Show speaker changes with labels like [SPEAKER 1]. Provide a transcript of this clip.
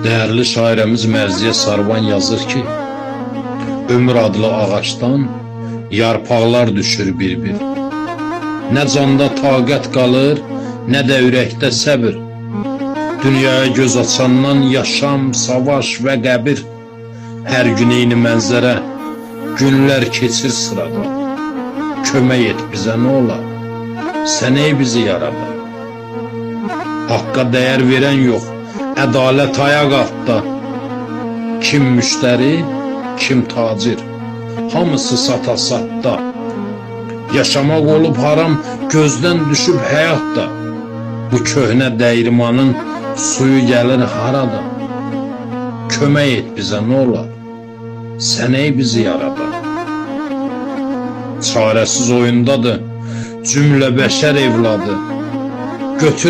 [SPEAKER 1] Değerli şairimiz Mərziyə Sarvan yazır ki, ömür adlı ağaçdan yarpaqlar düşür bir-bir. Nə canda taqət qalır, nə də ürəkdə səbir. Dünyaya göz açandan yaşam, savaş və qəbir. Hər gün eyni mənzərə, günlər keçir sırada. Kömək et bizə nə olar, sən ey bizi yaradan. Haqqa dəyər verən yox, ədalət ayaq altda. Kim müştəri, kim tacir, hamısı sata-satda. Yaşamaq olub haram, gözdən düşüb həyatda. Bu köhnə dəyirmanın suyu gəlir haradan. Kömək et bizə nə olar, sən ey bizi yaradan. Çarəsiz oyundadır cümlə bəşər evladı. Götür